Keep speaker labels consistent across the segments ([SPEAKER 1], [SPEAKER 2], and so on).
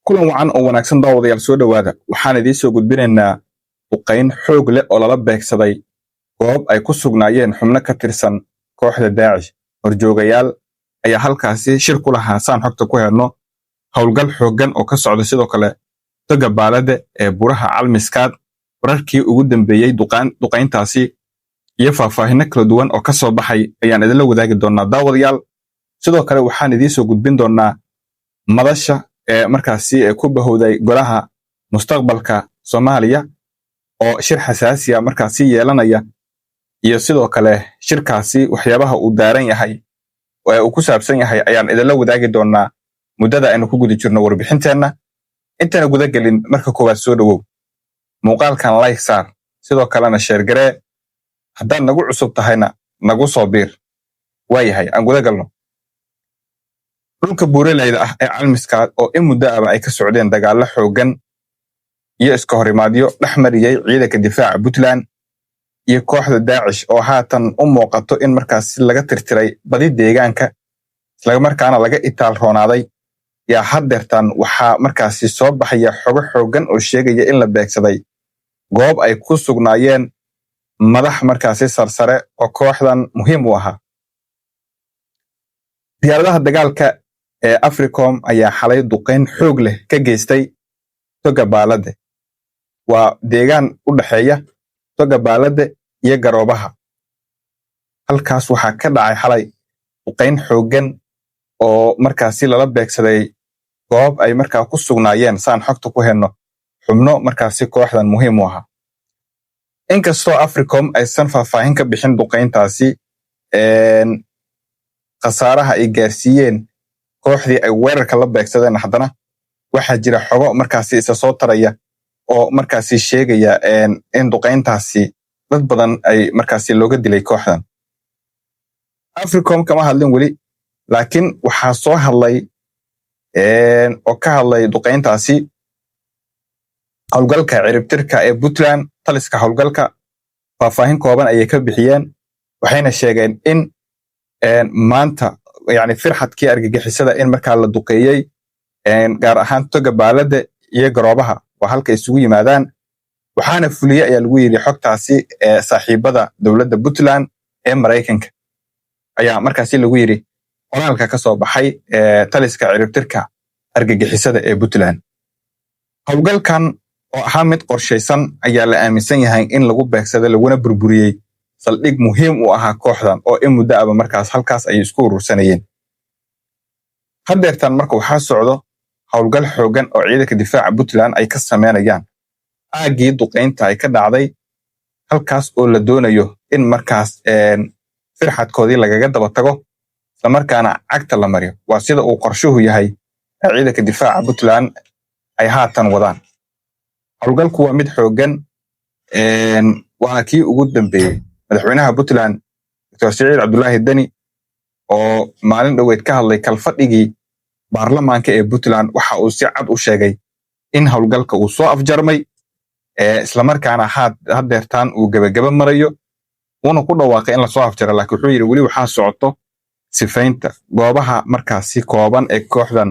[SPEAKER 1] kulan wacan oo wanaagsan daawadayaal soo dhowaada waxaan idiin soo gudbinaynaa duqayn xoog leh oo lala beegsaday goob ay ku sugnaayeen xubno ka tirsan kooxda daacish horjoogayaal ayaa halkaasi shir ku lahaa saan xogta ku helno howlgal xooggan oo ka socda sidoo kale toga baalade ee buraha calmiskaad wararkii ugu dambeeyey duqayntaasi iyo faahfaahinno kala duwan oo ka soo baxay ayaan idinla wadaagi doonaa daawadayaal sidoo kale waxaan idiin soo gudbin doonaa madasha markaasi ku bahowday golaha mustaqbalka Soomaaliya oo shir xasaasi ah markaasi yeelanaya iyo sidoo kale shirkaasi waxyaabaha uu daaran yahay oo uu ku saabsan yahay ayaan idinla wadaagi doonaa muddada aynu ku guda jirno warbixinteena intana guda gelin marka koowaad soo dhawow muuqaalkan like saar sidoo kalena share garee haddaad nagu cusub tahayna nagu soo biir waayahay aan guda galno dhulka buuraleyda ah ee calmiskaad oo in muddo aba ay ka socdeen dagaallo xooggan iyo iska horimaadyo dhex mariyey ciidanka difaaca Puntland iyo kooxda Daacish oo haatan u muuqato in markaas laga tirtiray badi deegaanka isla markaana laga itaal roonaaday yaa haddeertan waxaa markaasi soo baxaya xogo xooggan oo sheegaya in la beegsaday goob ay ku sugnaayeen madax markaasi sarsare oo kooxdan muhiim u ahaa diyaaradaha dagaalka ee Africom ayaa xalay duqayn xoog leh ka geystay toga baalade waa deegaan u dhaxeeya toga baalade iyo garoobaha halkaas waxaa ka dhacay xalay duqayn xooggan oo markaasi lala beegsaday goob ay markaa ku sugnaayeen saan xogta ku helno xubno markaasi kooxdan muhiim u ahaa inkastoo Africom aysan faahfaahin ka bixin duqayntaasi khasaaraha ay gaarsiiyeen kooxdii ay weerarka la beegsadeen haddana waxaa jira xogo markaasi isa soo taraya oo markaasi sheegaya in duqayntaasi dad badan ay markaasi looga dilay kooxdan Africom kama hadlin weli laakiin waxaa soo hadlay oo ka hadlay duqayntaasi howlgalka ciribtirka ee Puntland taliska howlgalka faahfaahin kooban ayay ka bixiyeen waxayna sheegeen in maanta yani firxadkii argagixisada in markaa la duqeeyey gaar ahaan toga baalade iyo garoobaha waa halka isugu yimaadaan waxaana fuliyey ayaa lagu yidhi xogtaasi saaxiibada dowladda Puntland ee Maraykanka ayaa markaasi lagu yidhi qoraalka ka soo baxay taliska ciribtirka argagixisada ee Puntland howlgalkan oo ahaa mid qorshaysan ayaa la aaminsan yahay in lagu beegsaday laguna burburiyey saldhig muhiim u ahaa kooxdan oo in muddo aba markaas halkaas ay isku urursanayeen haddeertan marka waxaa socdo howlgal xooggan oo ciidanka difaaca Puntland ay ka sameynayaan aagii duqaynta ay ka dhacday halkaas oo la doonayo in markaas firxadkoodii lagaga daba tago isla markaana cagta la mariyo waa sida uu qorshuhu yahay ciidanka difaaca Puntland ay haatan wadaan howlgalku waa mid xooggan waana kii ugu dambeeyey madaxweynaha Puntland Dr. Siciid Cabdullaahi Dani oo maalin dhoweed ka hadlay kalfadhigii baarlamaanka ee Puntland waxa uu si cad u sheegay in howlgalka uu soo afjarmay isla markaana haddeertaan uu gabagaba marayo uuna ku dhawaaqay in la soo afjaro laakiin wuxuu yidhi weli waxaa socoto sifaynta goobaha markaasi kooban ee kooxdan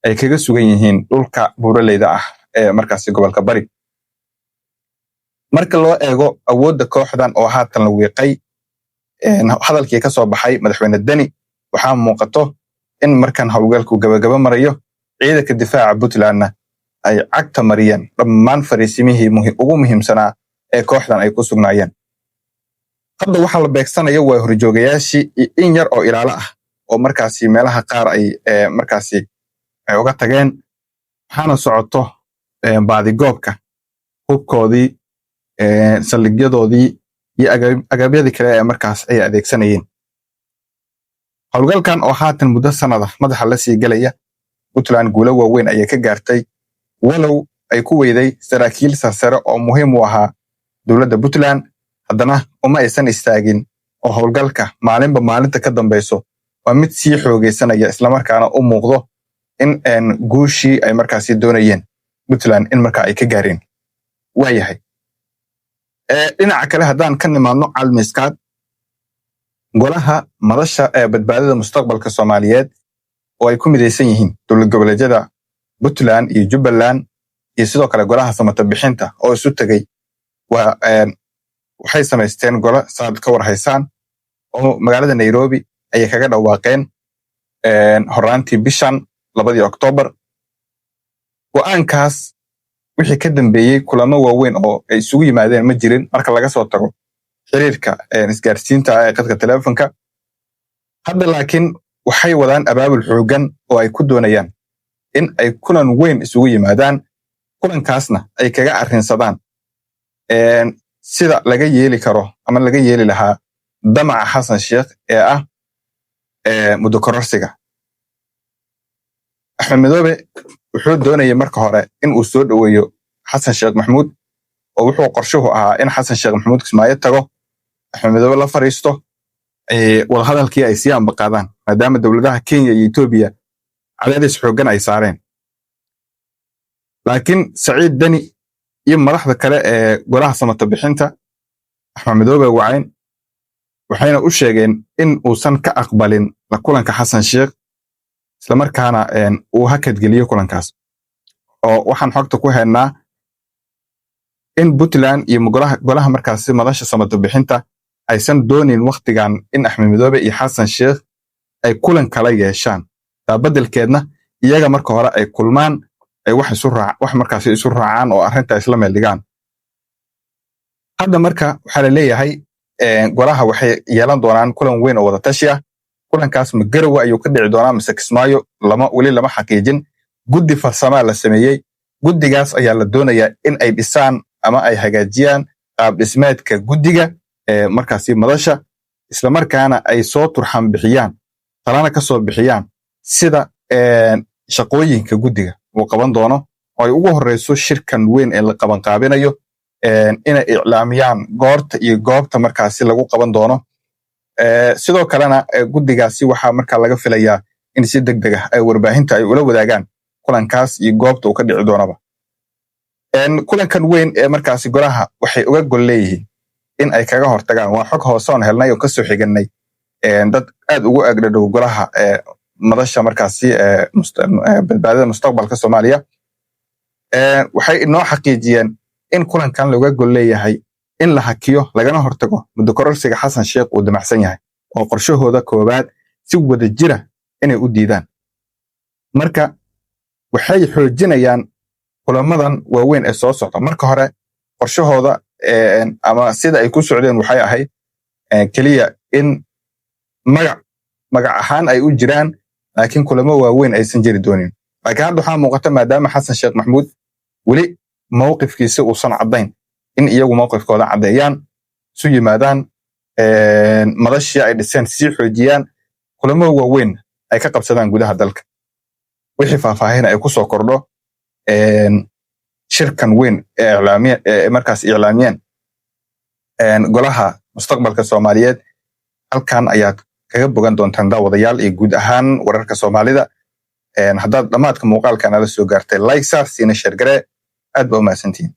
[SPEAKER 1] ay kaga sugan yihiin dhulka buuraleyda ah ee markaasi gobolka bari marka loo eego awoodda kooxdan oo haatan la wiiqay hadalkii ka soo baxay madaxweyne Dani waxaa muuqato in markan howlgalku gabagaba marayo ciidanka difaaca Puntlandna ay cagta mariyeen dhammaan fariisimihii ugu muhiimsanaa ee kooxdan ay ku sugnaayeen hadda waxaa la beegsanayo waa horjoogayaashii in yar oo ilaalo ah oo markaasi meelaha qaar ay markaasi ay uga tageen waxaana socoto baadigoobka hubkoodii saldhigyadoodii iyo agabyadii kale ee markaas ay adeegsanayeen howlgalkan oo haatan muddo sanada madaxa la sii galaya Puntland guulo waaweyn ayay ka gaartay walow ay ku weyday saraakiil sarsare oo muhiim u ahaa dowladda Puntland haddana uma aysan istaagin oo howlgalka maalinba maalinta ka dambayso waa mid sii xoogaysanaya isla markaana u muuqdo in guushii ay markaasi doonayeen Puntland in markaa ay ka gaareen waayahay dhinaca kale haddaan ka nimaadno calmiskaad golaha madasha ee badbaadada mustaqbalka Soomaaliyeed oo ay ku midaysan yihiin dowlad goboleedyada Puntland iyo Jubbaland iyo sidoo kale golaha samata bixinta oo isu tagay waxay samaysteen golo saad ka war haysaan oo magaalada Nairobi ay kaga dhawaaqeen horaantii bishan 2 Oktoobar. go'aankaas wixii ka dambeeyay kulamo waaweyn oo ay isugu yimaadeen ma jirin marka laga soo tago xiriirka isgaarsiinta ee qadka telefoonka. hadda laakiin waxay wadaan abaabul xoogan oo ay ku doonayaan in ay kulan weyn isugu yimaadaan, kulankaasna ay kaga arrinsadaan sida laga yeeli karo ama laga yeeli lahaa damaca Xasan Sheekh ee ah muddo kororsiga. Axmed Madoobe wuxuu doonayay marka hore in uu soo dhaweeyo Xasan Sheekh Maxamuud, oo wuxuu qorshuhu ahaa in Xasan Sheekh Maxamuud Kismaayo tago, Axmed Madoobe la fariisto, wada hadalkii ay sii ambaqaadaan maadaama dowladaha Kenya iyo Ethiopia cadaadis xoogan ay saareen. laakiin Saciid Dani iyo madaxda kale ee golaha samata bixinta Axmed Madoobe wacayn waxayna u sheegeen in uusan ka aqbalin la kulanka Xasan Sheekh, isla markaana uu hakad geliyo kulankaas. oo waxaan xogta ku haynaa in Puntland iyo golaha markaasi madasha samata bixinta aysan doonin waqtigan in Axmed Madoobe iyo Xasan Sheekh ay kulan kala yeeshaan, taa beddelkeedna iyaga marka hore ay kulmaan, ay wax markaasi isu raacaan oo arrinta isla meel dhigaan. hadda marka waxaa la leeyahay golaha waxay yeelan doonaan kulan weyn oo wada tashi ah. kulankaas ma Garowe ayuu ka dhici doonaa mise Kismaayo weli lama xaqiijin. guddi farsamo la sameeyay, guddigaas ayaa la doonayaa in ay dhisaan ama ay hagaajiyaan qaab dhismeedka guddiga markaasi madasha, isla markaana ay soo turxan bixiyaan, talana ka soo bixiyaan sida shaqooyinka guddiga uu qaban doono, oo ay ugu horeyso shirkan weyn ee la qaban qaabinayo inay iclaamiyaan goorta iyo goobta markaasi lagu qaban doono. sidoo kalena guddigaasi waxaa markaa laga filayaa in si degdeg ah ay warbaahinta ay ula wadaagaan kulankaas iyo goobta uu ka dhici doonaba. kulankan weyn ee markaasi golaha waxay uga gol leeyihiin in ay kaga hortagaan, waa xog hoose oon helnay oo kasoo xiganay dad aad ugu agdhadhow golaha madasha markaasi badbaadada mustaqbalka Soomaaliya. waxay inoo xaqiijiyeen in kulankan looga gol leeyahay in la hakiyo lagana hortago muddo kororsiga Xasan Sheekh uu damacsan yahay, oo qorshahooda koobaad si wada jira inay u diidaan. marka waxay xoojinayaan kulamadan waaweyn ee soo socda. marka hore qorshahooda ama sida ay ku socdeen waxay ahayd keliya in magac ahaan ay u jiraan, laakiin kulamo waaweyn aysan jiri doonin. laakiin hadda waxaa muuqata maadaama Xasan Sheekh Maxamuud weli mowqifkiisa uusan caddayn, in iyagu mowqifkooda caddeeyaan, isu yimaadaan, madashii ay dhiseen sii xoojiyaan, kulamo waaweyn ay ka qabsadaan gudaha dalka. wixii faahfaahin ay ku soo kordho shirkan weyn ee markaas iclaamiyeen golaha mustaqbalka Soomaaliyeed, halkan ayaad kaga bogan doontaan daawadayaal iyo guud ahaan wararka Soomaalida. haddaad dhammaadka muuqaalka nala soo gaartay like saar, siina share garee, aad baa u mahadsantihiin.